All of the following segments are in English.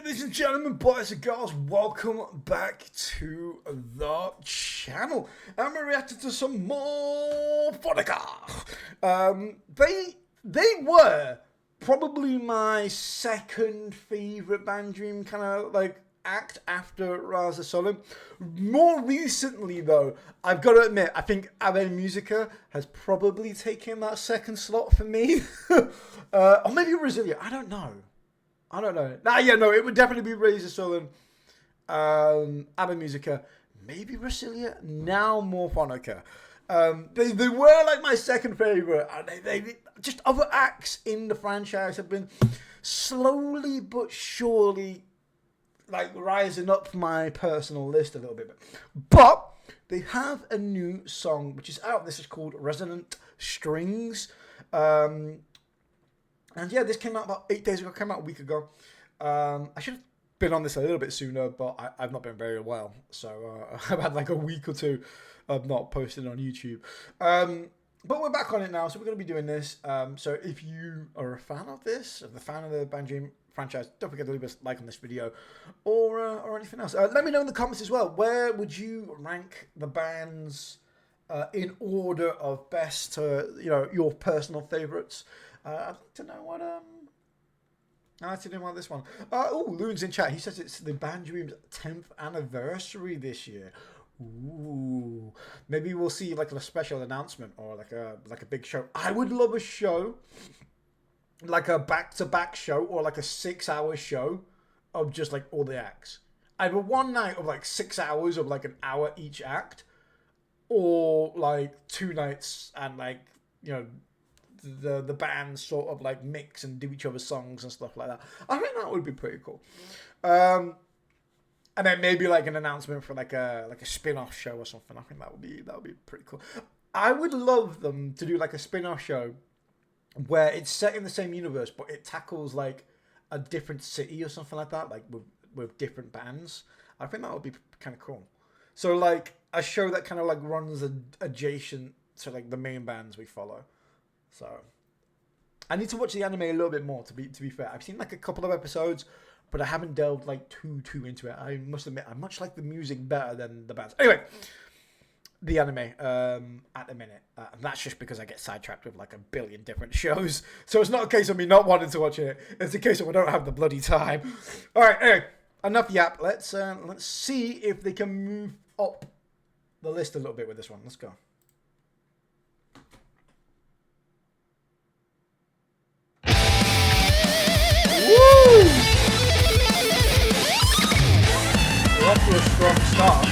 Ladies and gentlemen, boys and girls, welcome back to the channel. And we're reacting to some Morfonica. They were probably my second favorite Band Dream kind of like act after Resonant. More recently though, I've got to admit, I think Musica has probably taken that second slot for me. Or maybe Resilient, I don't know. No, it would definitely be Resonant, Musica, maybe Resilient, now Morfonica. They were like my second favorite, and they just other acts in the franchise have been slowly but surely like rising up my personal list a little bit. But they have a new song which is out. This is called Resonant Strings. And yeah, this came out about 8 days ago, came out a week ago. I should have been on this a little bit sooner, but I've not been very well. So I've had like a week or two of not posting on YouTube. But we're back on it now, so we're going to be doing this. So if you are a fan of this, the fan of the Band Dream franchise, don't forget to leave us a like on this video or anything else. Let me know in the comments as well, where would you rank the bands in order of best to, your personal favorites? I'd like to know what I'd like to know about this one. Loon's in chat. He says it's the Band Dream's 10th anniversary this year. Ooh, maybe we'll see like a special announcement or like a big show. I would love a show, like a back-to-back show or like a 6-hour show of just like all the acts. Either one night of like 6 hours of like an hour each act, or like 2 nights and like the bands sort of like mix and do each other's songs and stuff like that. I think that would be pretty cool. And then maybe like an announcement for like a spin-off show or something. I think that would be pretty cool. I would love them to do like a spin-off show where it's set in the same universe, but it tackles like a different city or something like that, like with different bands. I think that would be kind of cool. So like a show that kind of like runs adjacent to like the main bands we follow. So I need to watch the anime a little bit more, to be fair. I've seen like a couple of episodes, but I haven't delved like too into it. I must admit, I much like the music better than the bands. Anyway, the anime at the minute. And that's just because I get sidetracked with like a billion different shows. So it's not a case of me not wanting to watch it. It's a case of I don't have the bloody time. All right, anyway, enough yap. Let's see if they can move up the list a little bit with this one. Let's go. Off to a strong start.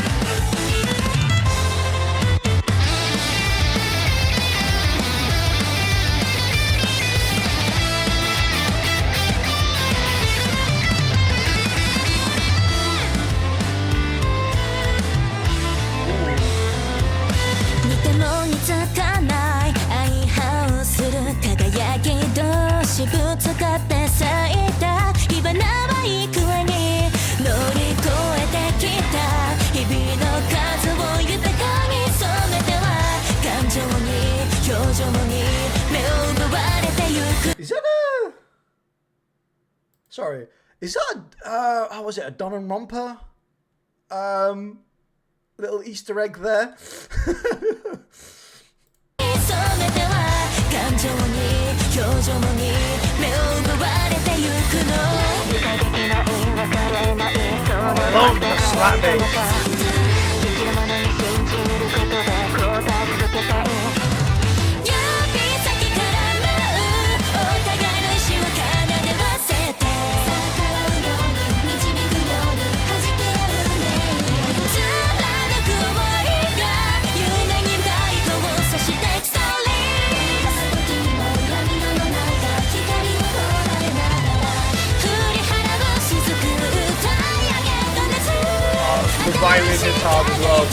Is that a... Sorry. Is that a... how was it? A Don and Romper? Little Easter egg there. Love the slap bass. The violin is hard as well.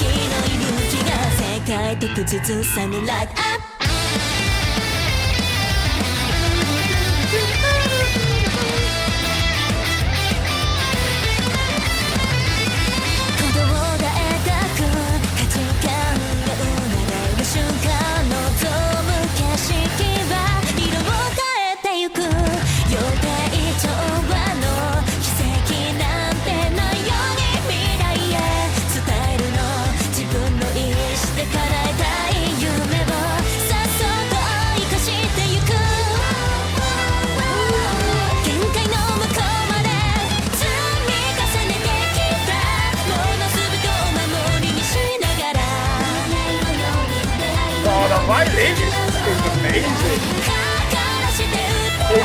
予定調和の奇跡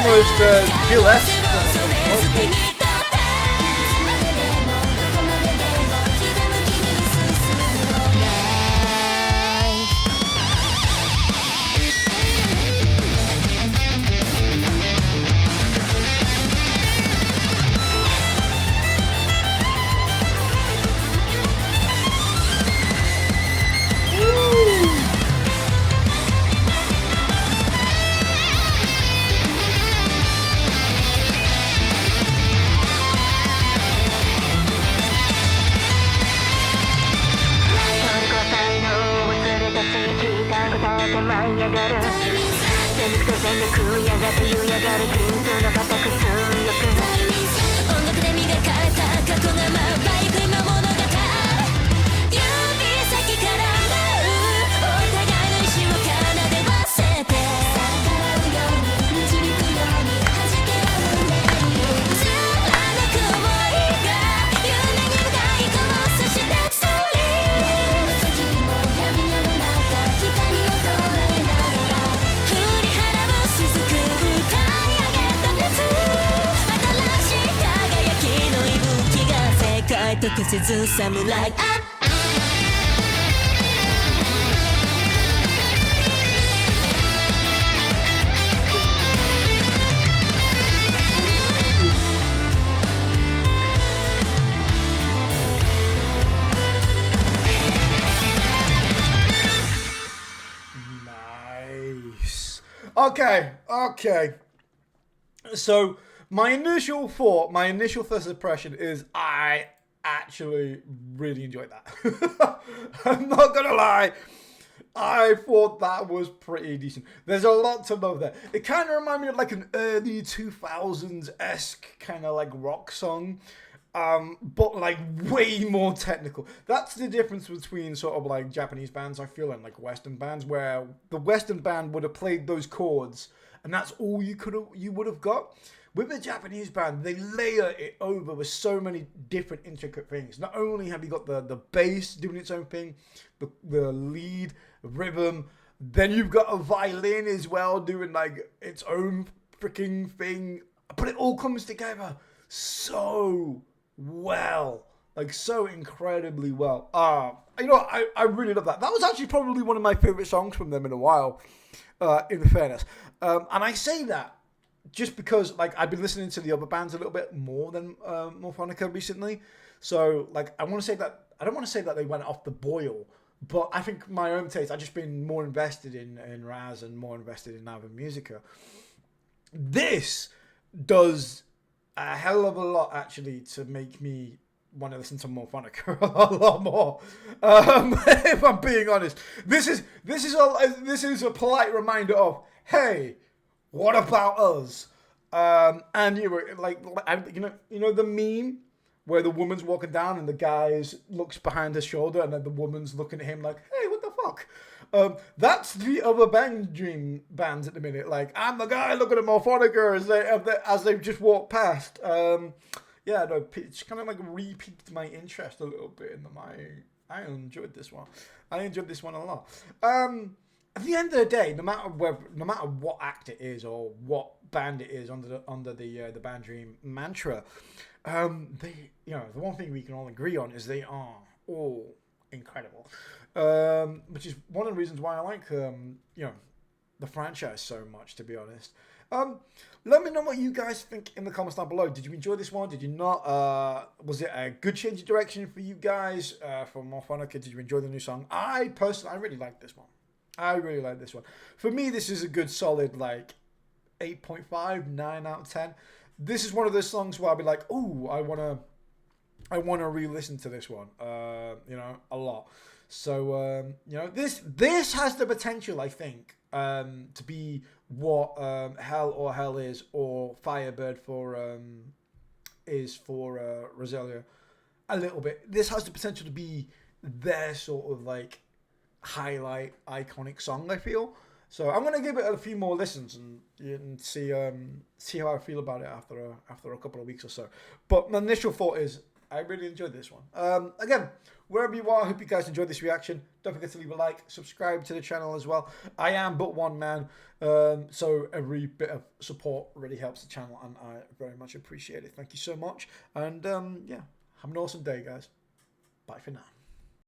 almost Gillespie. Samurai. Nice. Okay. So my initial first impression is I actually really enjoyed that. I'm not gonna lie. I thought that was pretty decent. There's a lot to love there. It kind of reminded me of like an early 2000s-esque kind of like rock song. But like way more technical. That's the difference between sort of like Japanese bands, I feel, and like Western bands, where the Western band would have played those chords and that's all you would have got. With the Japanese band, they layer it over with so many different intricate things. Not only have you got the bass doing its own thing, the lead, rhythm, then you've got a violin as well doing like its own freaking thing. But it all comes together so well. Like so incredibly well. I really love that. That was actually probably one of my favorite songs from them in a while, in fairness. And I say that just because like I've been listening to the other bands a little bit more than Morfonica recently. So like I don't want to say that they went off the boil, but I think my own taste, I've just been more invested in Raz and more invested in Ava Musica. This does a hell of a lot actually to make me want to listen to Morfonica a lot more. If I'm being honest, this is a polite reminder of, hey, what about us? And you were like you know the meme where the woman's walking down and the guy looks behind her shoulder and then the woman's looking at him like, hey, what the fuck? That's the other Dream bands at the minute. Like, I'm the guy looking at Morfonica as they just walk past. It's kind of like re-piqued my interest a little bit. I enjoyed this one. I enjoyed this one a lot. At the end of the day, no matter what act it is or what band it is under the Band Dream mantra, the one thing we can all agree on is they are all incredible. Which is one of the reasons why I like the franchise so much, to be honest. Let me know what you guys think in the comments down below. Did you enjoy this one? Did you not? Was it a good change of direction for you guys for Morfonica? Did you enjoy the new song? I really like this one. I really like this one. For me, this is a good solid like 8.5, 9 out of 10. This is one of those songs where I'll be like, oh, I wanna re-listen to this one. A lot. So this has the potential, I think, to be what Hell is, or Firebird is for Rosalia. A little bit. This has the potential to be their sort of like highlight iconic song, I feel. So I'm gonna give it a few more listens and see how I feel about it after a couple of weeks or so. But my initial thought is I really enjoyed this one. Again, wherever you are, I hope you guys enjoyed this reaction. Don't forget to leave a like, subscribe to the channel as well. I am but one man, so every bit of support really helps the channel, and I very much appreciate it. Thank you so much, and yeah, have an awesome day, guys. Bye for now.